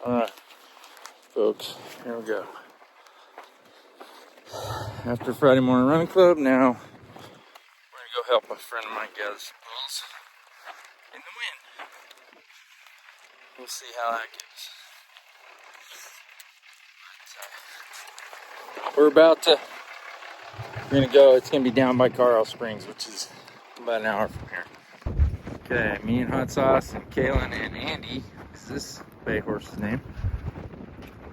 Alright, folks, here we go. After Friday morning running club, now we're gonna go help a friend of mine gather some bulls in the wind. We'll see how that goes. We're gonna go, it's gonna be down by Carl Springs, which is about an hour from here. Okay, me and Hot Sauce and Kaylin and Andy, is this bay horse's name?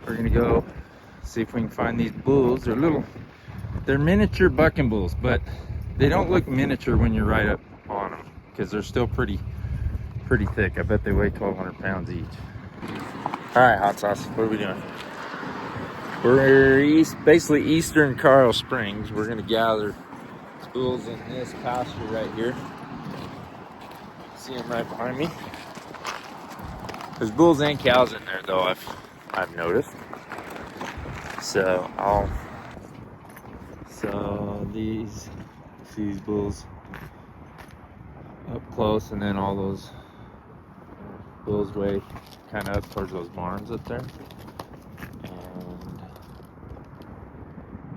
We're gonna go see if we can find these bulls. They're miniature bucking bulls, but they don't look miniature when you're right up on them because they're still pretty thick. I bet they weigh 1,200 pounds each. All right, Hot Sauce, what are we doing? We're basically eastern Carl Springs. We're gonna gather bulls in this pasture right here. See them right behind me. There's bulls and cows in there though, I've noticed. So these bulls up close, and then all those bulls way kind of up towards those barns up there. And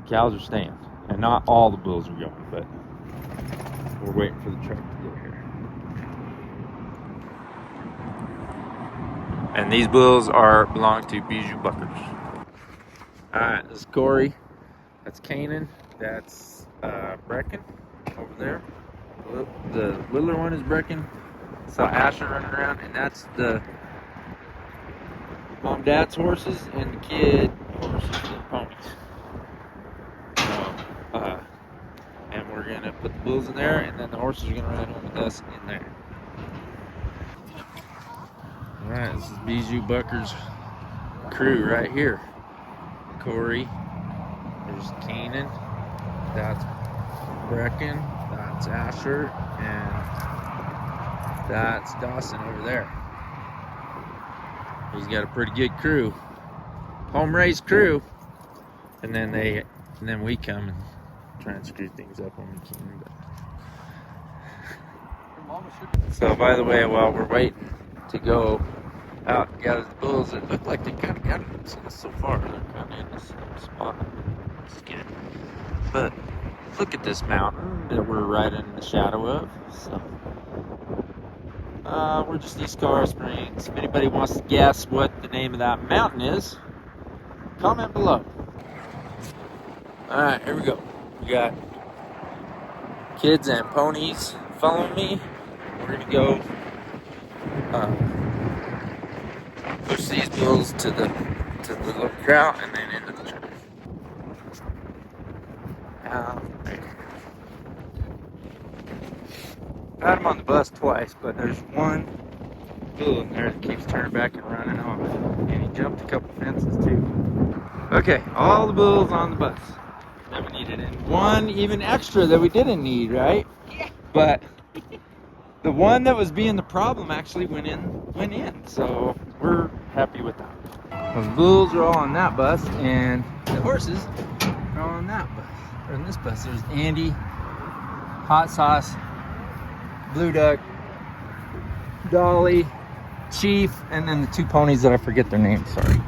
the cows are staying, and not all the bulls are going, but we're waiting for the truck to get here. And these bulls belong to Bijou Buckers. All right, this is Corey. That's Canaan. That's Brecken over there. The littler one is Brecken. Saw Asher running around, and that's the mom dad's horses, and the kid horses and ponies. So, and we're gonna put the bulls in there, and then the horses are gonna run home with us in there. All right, this is Bijou Buckers' crew right here. Corey, there's Canaan, that's Brecken, that's Asher, and that's Dawson over there. He's got a pretty good crew, home raised crew, and then we come and try and screw things up when we can. So by the way, while we're waiting to go out and gather the bulls, it looked like they kind of got it so far. They're kind of in the same spot. It's good. But look at this mountain that we're right in the shadow of. So we're just East Carl Springs. If anybody wants to guess what the name of that mountain is, comment below. Alright, here we go. We got kids and ponies following me. We're gonna go push these bulls to the little crowd and then into the church. I had him on the bus twice, but there's one bull in there that keeps turning back and running off. And he jumped a couple fences too. Okay, all the bulls on the bus that we needed, and one even extra that we didn't need, right? Yeah. But the one that was being the problem actually went in. So we're happy with that. Those bulls are all on that bus, and the horses are all on that bus. Or in this bus, there's Andy, Hot Sauce, Blue Duck, Dolly, Chief, and then the two ponies that I forget their names, sorry.